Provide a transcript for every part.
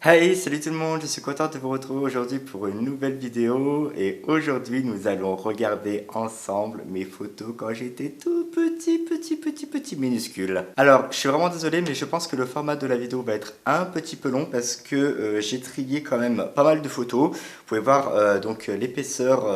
Hey, salut tout le monde, je suis content de vous retrouver aujourd'hui pour une nouvelle vidéo et aujourd'hui nous allons regarder ensemble mes photos quand j'étais tout petit minuscule. Alors, je suis vraiment désolé mais je pense que le format de la vidéo va être un petit peu long parce que j'ai trié quand même pas mal de photos. Vous pouvez voir donc l'épaisseur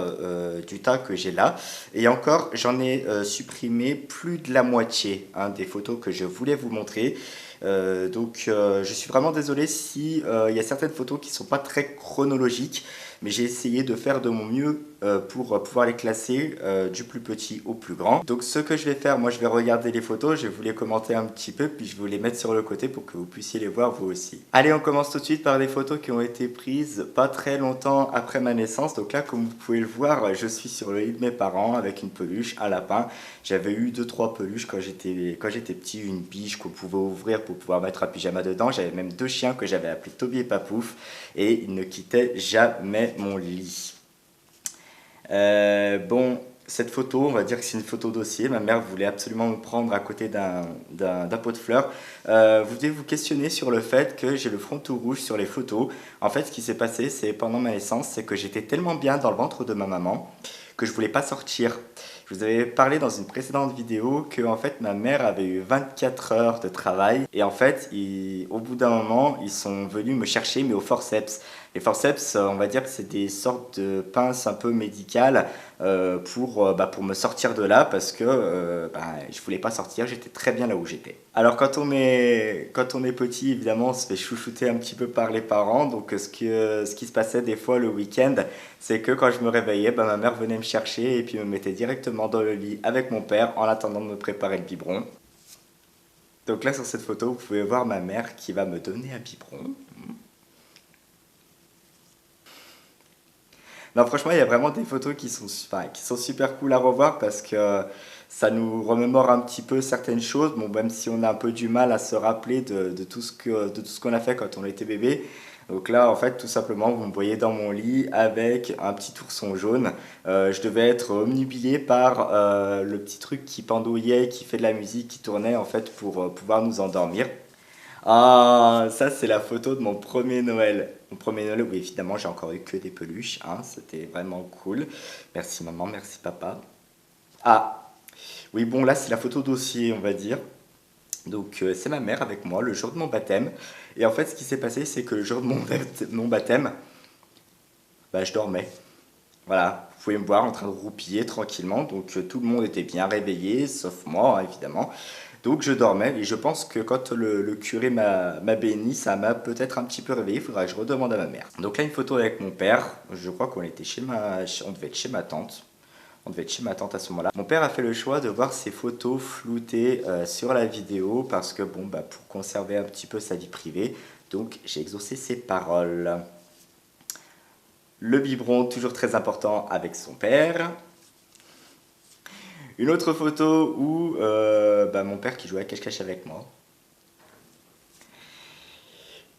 du tas que j'ai là et encore j'en ai supprimé plus de la moitié des photos que je voulais vous montrer. Je suis vraiment désolé si il y a certaines photos qui ne sont pas très chronologiques, mais j'ai essayé de faire de mon mieux pour pouvoir les classer du plus petit au plus grand. Donc ce que je vais faire, moi je vais regarder les photos, je vais vous les commenter un petit peu, puis je vais vous les mettre sur le côté pour que vous puissiez les voir vous aussi. Allez, on commence tout de suite par des photos qui ont été prises pas très longtemps après ma naissance. Donc là, comme vous pouvez le voir, je suis sur le lit de mes parents avec une peluche, un lapin. J'avais eu 2-3 peluches quand j'étais petit, une biche qu'on pouvait ouvrir pour pouvoir mettre un pyjama dedans. J'avais même 2 chiens que j'avais appelés Toby et Papouf et ils ne quittaient jamais mon lit. Bon, cette photo, on va dire que c'est une photo dossier. Ma mère voulait absolument me prendre à côté d'un pot de fleurs. Vous devez vous questionner sur le fait que j'ai le front tout rouge sur les photos. En fait, ce qui s'est passé, c'est pendant ma naissance, c'est que j'étais tellement bien dans le ventre de ma maman que je voulais pas sortir. Je vous avais parlé dans une précédente vidéo que en fait ma mère avait eu 24 heures de travail et en fait au bout d'un moment ils sont venus me chercher mais au forceps. Les forceps, on va dire que c'est des sortes de pinces un peu médicales pour me sortir de là parce que je voulais pas sortir, j'étais très bien là où j'étais. Alors quand on est petit, évidemment, on se fait chouchouter un petit peu par les parents. Donc ce qui se passait des fois le week-end, c'est que quand je me réveillais, ma mère venait me chercher et puis me mettait directement dans le lit avec mon père en attendant de me préparer le biberon. Donc là sur cette photo, vous pouvez voir ma mère qui va me donner un biberon. Non, franchement, il y a vraiment des photos qui sont super cool à revoir parce que ça nous remémore un petit peu certaines choses. Bon, même si on a un peu du mal à se rappeler de de tout ce qu'on a fait quand on était bébé. Donc là, en fait, tout simplement, vous me voyez dans mon lit avec un petit ourson jaune. Je devais être omnubilé par le petit truc qui pendouillait, qui fait de la musique, qui tournait en fait pour pouvoir nous endormir. Ah, ça c'est la photo de mon premier Noël. Mon premier Noël, oui, évidemment, j'ai encore eu que des peluches, c'était vraiment cool. Merci maman, merci papa. Ah, oui, bon, là c'est la photo dossier, on va dire. Donc c'est ma mère avec moi le jour de mon baptême. Et en fait, ce qui s'est passé, c'est que le jour de mon baptême, je dormais. Voilà, vous pouvez me voir en train de roupiller tranquillement. Donc tout le monde était bien réveillé, sauf moi, évidemment. Donc je dormais et je pense que quand le curé m'a béni, ça m'a peut-être un petit peu réveillé. Il faudra que je redemande à ma mère. Donc là, une photo avec mon père. Je crois qu'on était on devait être chez ma tante. On devait être chez ma tante à ce moment-là. Mon père a fait le choix de voir ses photos floutées sur la vidéo parce que pour conserver un petit peu sa vie privée. Donc j'ai exaucé ses paroles. Le biberon, toujours très important avec son père. Une autre photo où mon père qui jouait à cache-cache avec moi.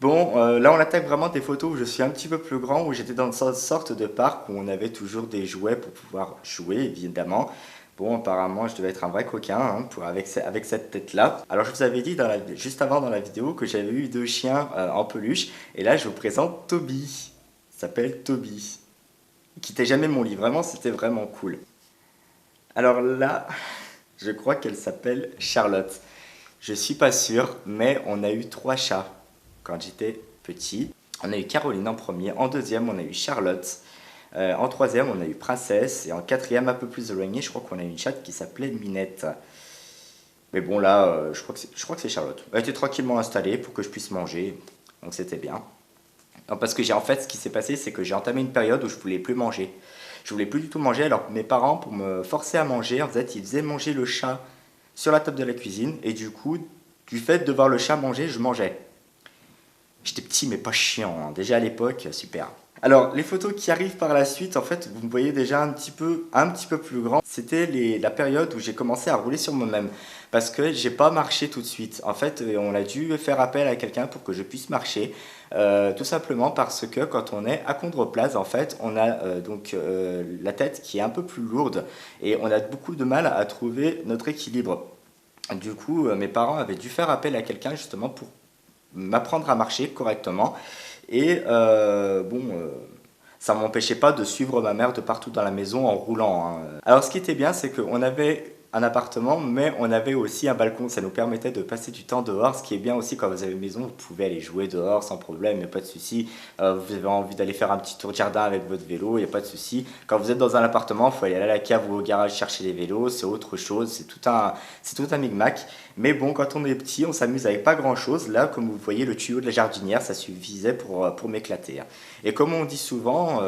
Bon, là on attaque vraiment des photos où je suis un petit peu plus grand, où j'étais dans une sorte de parc où on avait toujours des jouets pour pouvoir jouer, évidemment. Bon, apparemment, je devais être un vrai coquin avec cette tête-là. Alors, je vous avais dit juste avant dans la vidéo que j'avais eu 2 chiens en peluche. Et là, je vous présente Toby. Il s'appelle Toby. Il quittait jamais mon lit. Vraiment, c'était vraiment cool. Alors là, je crois qu'elle s'appelle Charlotte. Je suis pas sûr, mais on a eu 3 chats quand j'étais petit. On a eu Caroline en premier, en deuxième on a eu Charlotte, en troisième on a eu Princesse, et en quatrième, un peu plus éloigné, je crois qu'on a eu une chatte qui s'appelait Minette. Mais bon là, je crois que c'est Charlotte. Elle était tranquillement installée pour que je puisse manger, donc c'était bien. Non, parce que en fait, ce qui s'est passé, c'est que j'ai entamé une période où je voulais plus manger. Je voulais plus du tout manger, alors mes parents, pour me forcer à manger, en fait, ils faisaient manger le chat sur la table de la cuisine, et du coup, du fait de voir le chat manger, je mangeais. J'étais petit mais pas chiant, hein. Déjà à l'époque, super. Alors, les photos qui arrivent par la suite, en fait, vous me voyez déjà un petit peu plus grand. C'était la période où j'ai commencé à rouler sur moi-même. Parce que j'ai pas marché tout de suite. En fait, on a dû faire appel à quelqu'un pour que je puisse marcher. Tout simplement parce que quand on est achondroplase, en fait, on a la tête qui est un peu plus lourde. Et on a beaucoup de mal à trouver notre équilibre. Du coup, mes parents avaient dû faire appel à quelqu'un justement pour m'apprendre à marcher correctement. Et ça ne m'empêchait pas de suivre ma mère de partout dans la maison en roulant, hein. Alors ce qui était bien, c'est qu'on avait un appartement, mais on avait aussi un balcon. Ça nous permettait de passer du temps dehors. Ce qui est bien aussi, quand vous avez une maison, vous pouvez aller jouer dehors sans problème, il n'y a pas de souci. Vous avez envie d'aller faire un petit tour de jardin avec votre vélo, il n'y a pas de souci. Quand vous êtes dans un appartement, il faut aller à la cave ou au garage chercher les vélos, c'est autre chose, c'est tout un micmac. Mais bon, quand on est petit, on s'amuse avec pas grand chose. Là, comme vous voyez, le tuyau de la jardinière, ça suffisait pour m'éclater, hein. Et comme on dit souvent,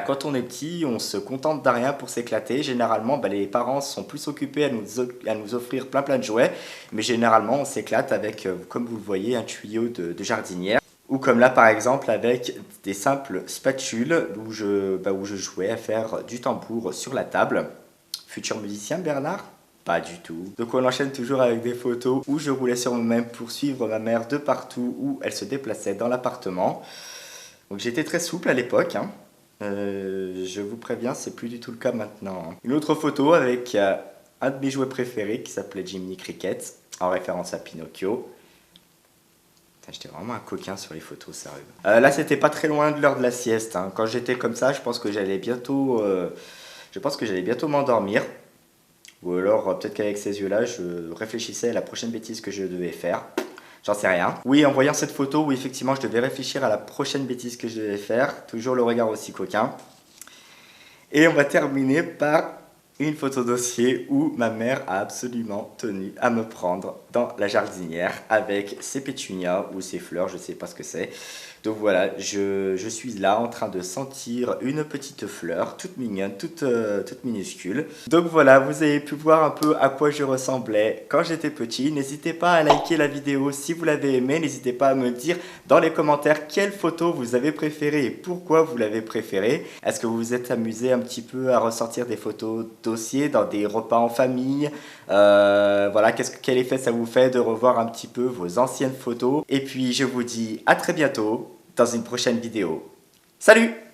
quand on est petit, on se contente de rien pour s'éclater. Généralement, les parents sont plus occupés à nous offrir plein de jouets. Mais généralement, on s'éclate avec, comme vous le voyez, un tuyau de jardinière. Ou comme là, par exemple, avec des simples spatules où je jouais à faire du tambour sur la table. Futur musicien, Bernard? Pas du tout. Donc on enchaîne toujours avec des photos où je roulais sur moi-même pour suivre ma mère de partout où elle se déplaçait dans l'appartement. Donc j'étais très souple à l'époque, hein. Je vous préviens, c'est plus du tout le cas maintenant, hein. Une autre photo avec un de mes jouets préférés qui s'appelait Jiminy Cricket, en référence à Pinocchio. J'étais vraiment un coquin sur les photos, sérieux. Là, c'était pas très loin de l'heure de la sieste, hein. Quand j'étais comme ça, je pense que j'allais bientôt m'endormir. Ou alors, peut-être qu'avec ces yeux-là, je réfléchissais à la prochaine bêtise que je devais faire. J'en sais rien. Oui, en voyant cette photo, oui, effectivement, je devais réfléchir à la prochaine bêtise que je devais faire. Toujours le regard aussi coquin. Et on va terminer par une photo dossier où ma mère a absolument tenu à me prendre dans la jardinière avec ses pétunias ou ses fleurs, je ne sais pas ce que c'est. Donc voilà, je suis là en train de sentir une petite fleur, toute mignonne, toute minuscule. Donc voilà, vous avez pu voir un peu à quoi je ressemblais quand j'étais petit. N'hésitez pas à liker la vidéo si vous l'avez aimé. N'hésitez pas à me dire dans les commentaires quelle photo vous avez préférée et pourquoi vous l'avez préférée. Est-ce que vous vous êtes amusé un petit peu à ressortir des photos dossiers dans des repas en famille? Voilà, quel effet ça vous fait de revoir un petit peu vos anciennes photos? Et puis je vous dis à très bientôt dans une prochaine vidéo. Salut!